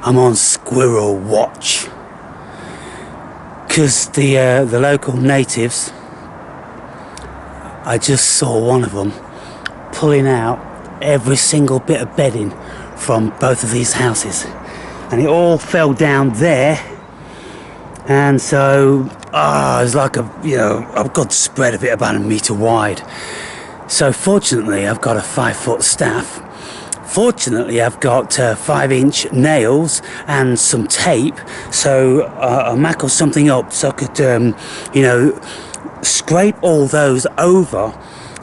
I'm on squirrel watch, because the local natives, I just saw one of them pulling out every single bit of bedding from both of these houses, and it all fell down there. And so it's like I've got spread of it about 1 meter wide. So fortunately I've got a 5-foot staff. Fortunately I've got 5-inch nails and some tape, so I mackled something up so I could scrape all those over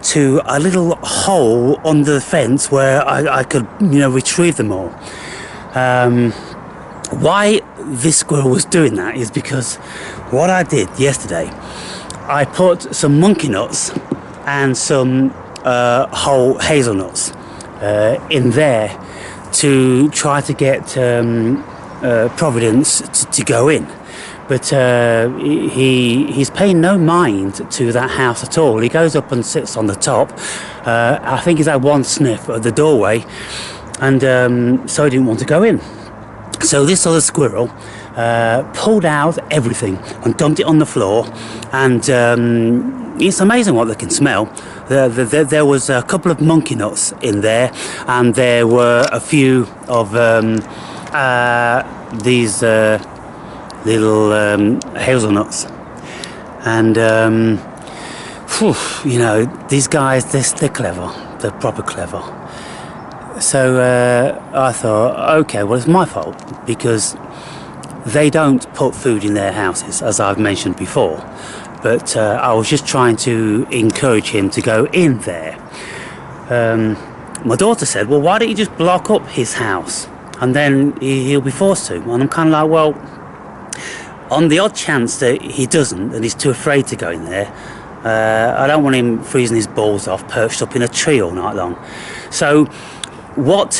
to a little hole under the fence where I could retrieve them all. Why this squirrel was doing that is because what I did yesterday, I put some monkey nuts and some whole hazelnuts in there to try to get Providence to go in. But he's paying no mind to that house at all. He goes up and sits on the top. I think he's had one sniff at the doorway, and so he didn't want to go in. So this other squirrel pulled out everything and dumped it on the floor, and it's amazing what they can smell. There was a couple of monkey nuts in there, and there were a few of these little hazelnuts, and these guys, they're clever. They're proper clever. So I thought, okay, well, it's my fault, because they don't put food in their houses, as I've mentioned before. But I was just trying to encourage him to go in there. My daughter said, well, why don't you just block up his house, and then he'll be forced to? And I'm kind of like, well, on the odd chance that he doesn't, and he's too afraid to go in there, I don't want him freezing his balls off perched up in a tree all night long. So what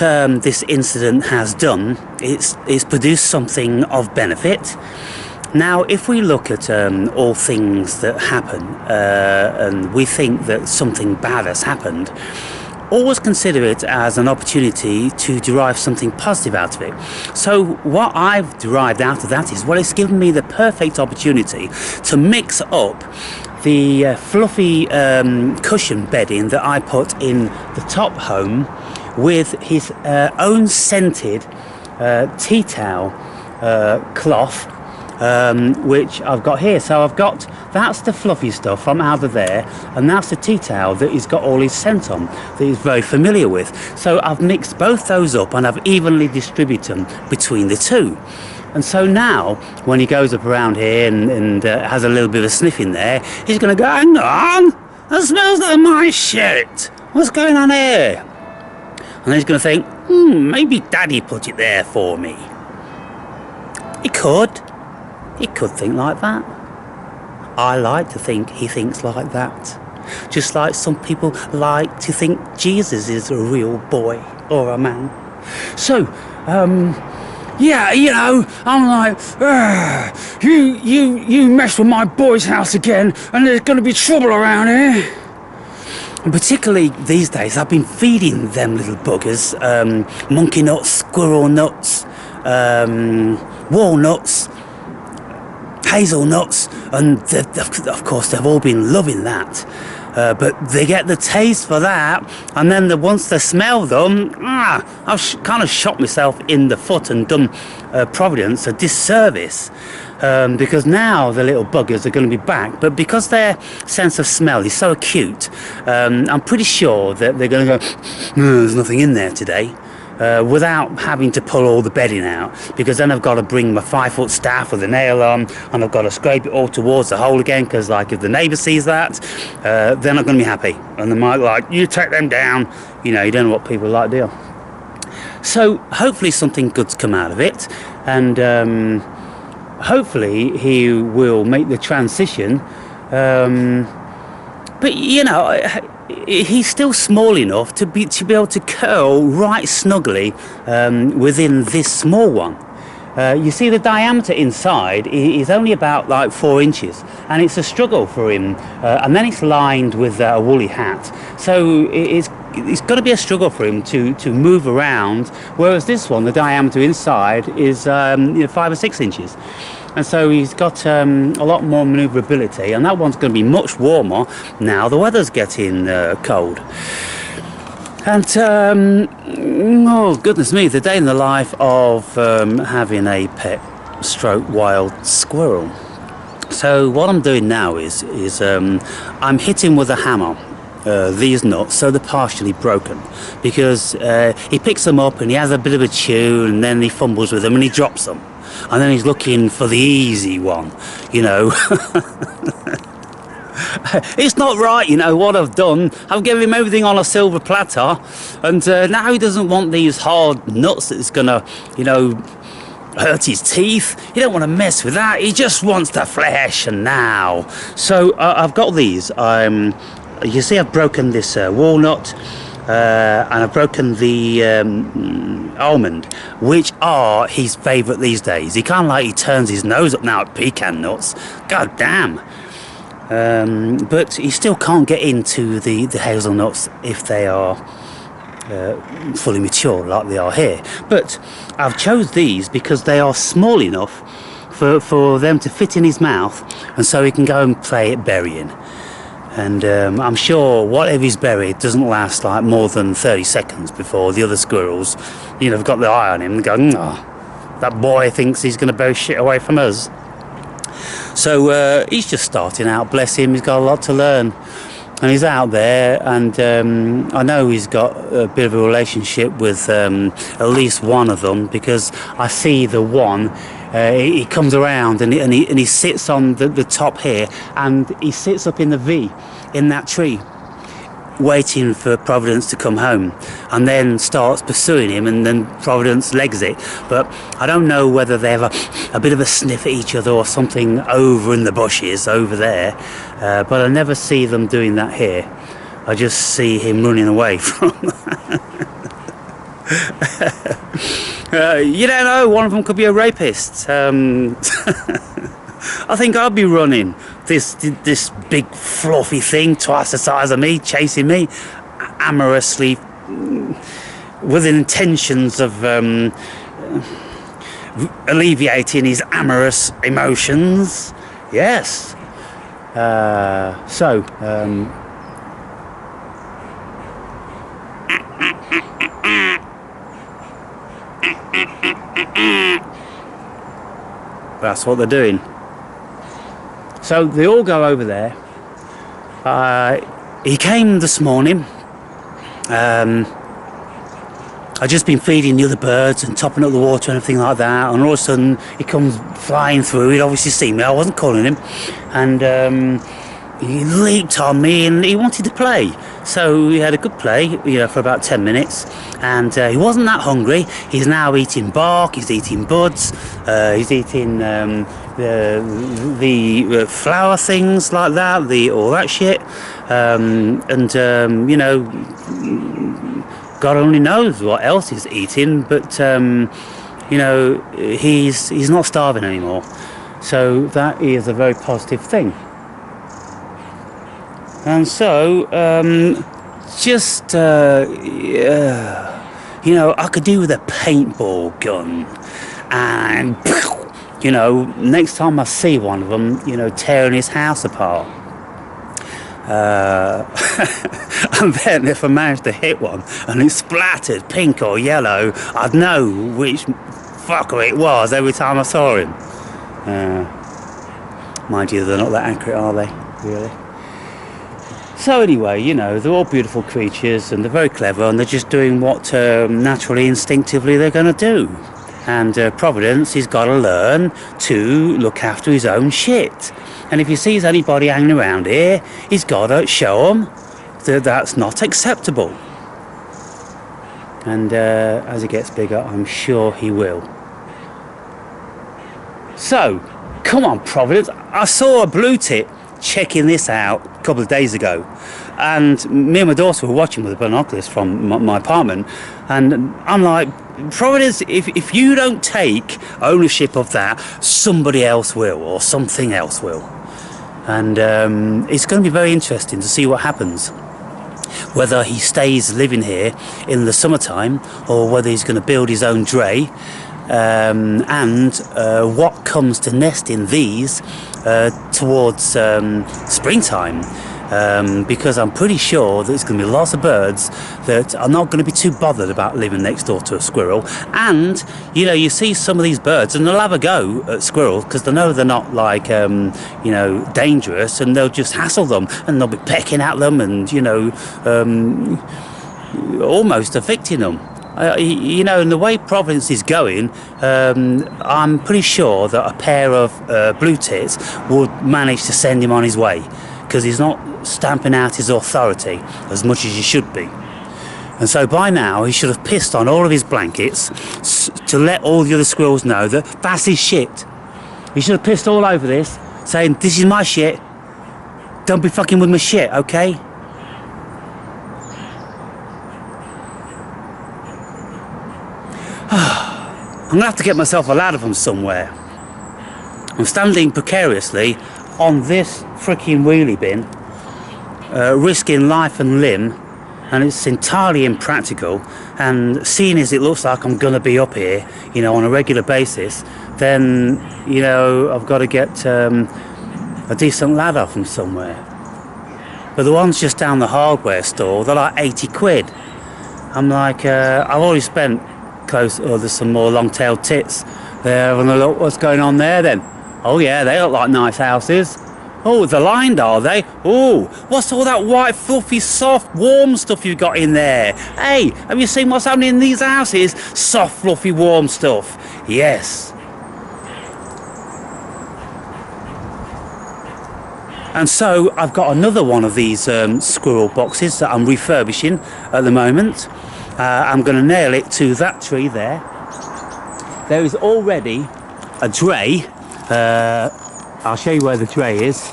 this incident has done, it's produced something of benefit. Now, if we look at all things that happen and we think that something bad has happened, always consider it as an opportunity to derive something positive out of it. So what I've derived out of that is, well, it's given me the perfect opportunity to mix up the fluffy cushion bedding that I put in the top home with his own scented tea towel cloth, which I've got here. So I've got, that's the fluffy stuff from out of there, and that's the tea towel that he's got all his scent on, that he's very familiar with. So I've mixed both those up, and I've evenly distributed them between the two. And so now, when he goes up around here and has a little bit of a sniff in there, he's going to go, hang on, that smells like my shit. What's going on here? And then he's going to think, maybe Daddy put it there for me. He could think like that. I like to think he thinks like that. Just like some people like to think Jesus is a real boy or a man. So, I'm like, you mess with my boy's house again, and there's going to be trouble around here. And particularly these days, I've been feeding them little buggers monkey nuts, squirrel nuts, walnuts, hazelnuts, and of course they've all been loving that. But they get the taste for that, and then once they smell them, I've kind of shot myself in the foot and done Providence a disservice, because now the little buggers are going to be back, but because their sense of smell is so acute, I'm pretty sure that they're going to go, there's nothing in there today. Without having to pull all the bedding out, because then I've got to bring my 5-foot staff with a nail on, and I've got to scrape it all towards the hole again, because like if the neighbour sees that, they're not going to be happy, and they might like, you take them down, you don't know what people like, do you? So hopefully something good's come out of it, and hopefully he will make the transition, but he's still small enough to be able to curl right snugly within this small one. You see, the diameter inside is only about like 4 inches, and it's a struggle for him. And then it's lined with a woolly hat, so it's it's going to be a struggle for him to move around, whereas this one, the diameter inside is 5 or 6 inches. And so he's got a lot more manoeuvrability, and that one's going to be much warmer now the weather's getting cold. And oh goodness me, the day in the life of having a pet stroke wild squirrel. So what I'm doing now is I'm hitting with a hammer these nuts so they're partially broken, because he picks them up and he has a bit of a chew, and then he fumbles with them and he drops them. And then he's looking for the easy one, you know. It's not right, you know, what I've done. I've given him everything on a silver platter, and now he doesn't want these hard nuts that's going to, you know, hurt his teeth. You don't want to mess with that. He just wants the flesh and now. So I've got these. You see I've broken this walnut, and I've broken the almond, which are his favourite these days. He he turns his nose up now at pecan nuts. God damn. But he still can't get into the hazelnuts if they are fully mature like they are here. But I've chose these because they are small enough for them to fit in his mouth, and so he can go and play at burying. And I'm sure whatever he's buried doesn't last like more than 30 seconds before the other squirrels, you know, have got their eye on him and go, oh, that boy thinks he's going to bury shit away from us. So he's just starting out, bless him. He's got a lot to learn, and he's out there, and I know he's got a bit of a relationship with at least one of them, because I see the one. He comes around and he sits on the top here, and he sits up in the V in that tree, waiting for Providence to come home, and then starts pursuing him, and then Providence legs it. But I don't know whether they have a bit of a sniff at each other or something over in the bushes over there, but I never see them doing that here. I just see him running away from you don't know, one of them could be a rapist. I think I'd be running. This big fluffy thing twice the size of me chasing me amorously, with intentions of alleviating his amorous emotions. Yes. That's what they're doing. So they all go over there. He came this morning. I'd just been feeding the other birds and topping up the water and everything like that, and all of a sudden he comes flying through. He'd obviously seen me. I wasn't calling him, and he leaped on me and he wanted to play. So we had a good play, you know, for about 10 minutes, and he wasn't that hungry. He's now eating bark, he's eating buds, he's eating the flower things like that, all that shit, you know, God only knows what else he's eating, but you know, he's not starving anymore. So that is a very positive thing. And so, you know, I could do with a paintball gun, and, you know, next time I see one of them, you know, tearing his house apart. And then if I managed to hit one and it splattered pink or yellow, I'd know which fucker it was every time I saw him. Mind you, they're not that accurate, are they? Really? So anyway, you know, they're all beautiful creatures and they're very clever, and they're just doing what naturally, instinctively they're going to do. And Providence, he's got to learn to look after his own shit. And if he sees anybody hanging around here, he's got to show them that that's not acceptable. And as he gets bigger, I'm sure he will. So, come on, Providence. I saw a blue tip checking this out a couple of days ago, and me and my daughter were watching with the binoculars from my apartment, and I'm like, Providence, if you don't take ownership of that, somebody else will, or something else will. And it's going to be very interesting to see what happens. whether he stays living here in the summertime or whether he's going to build his own dray, and what comes to nest in these towards springtime. Because I'm pretty sure there's going to be lots of birds that are not going to be too bothered about living next door to a squirrel. And you know, you see some of these birds and they'll have a go at squirrels because they know they're not like you know, dangerous, and they'll just hassle them and they'll be pecking at them and, you know, almost evicting them. You know, in the way Providence is going, I'm pretty sure that a pair of blue tits would manage to send him on his way, because he's not stamping out his authority as much as he should be. And so by now he should have pissed on all of his blankets to let all the other squirrels know that that's his shit. He should have pissed all over this, saying, this is my shit, don't be fucking with my shit, okay? I'm gonna have to get myself a ladder from somewhere. I'm standing precariously on this freaking wheelie bin, risking life and limb, and it's entirely impractical. And seeing as it looks like I'm gonna be up here, you know, on a regular basis, then, you know, I've got to get a decent ladder from somewhere. But the ones just down the hardware store, they're like 80 quid. I'm like, I've already spent close. Oh, there's some more long-tailed tits there. Having a look what's going on there then. Oh yeah, they look like nice houses. Oh, they're lined, are they? Oh, what's all that white, fluffy, soft, warm stuff you've got in there? Hey, have you seen what's happening in these houses? Soft, fluffy, warm stuff. Yes. And so I've got another one of these squirrel boxes that I'm refurbishing at the moment. I'm going to nail it to that tree there. There is already a dray. I'll show you where the tray is,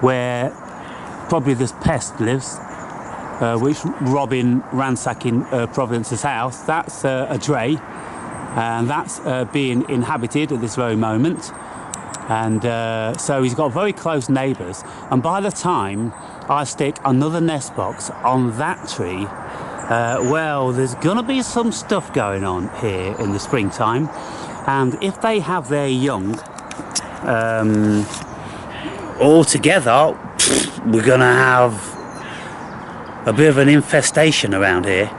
where probably this pest lives, which Robin ransacking Providence's house. That's a dray, and that's being inhabited at this very moment. And so he's got very close neighbours, and by the time I stick another nest box on that tree, well, there's gonna be some stuff going on here in the springtime, and if they have their young all together, we're gonna have a bit of an infestation around here.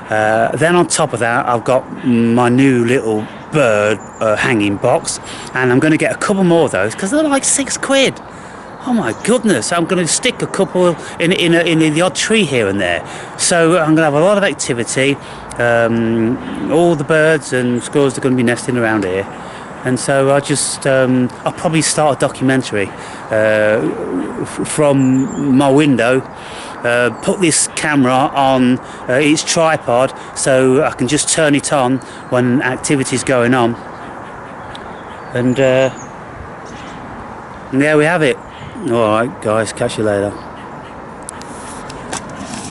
Then on top of that, I've got my new little bird hanging box, and I'm going to get a couple more of those because they're like 6 quid. Oh my goodness, I'm going to stick a couple in the odd tree here and there. So I'm going to have a lot of activity. All the birds and squirrels are going to be nesting around here. And so I'll probably start a documentary from my window, put this camera on its tripod so I can just turn it on when activity's going on. And there we have it. Alright guys, catch you later.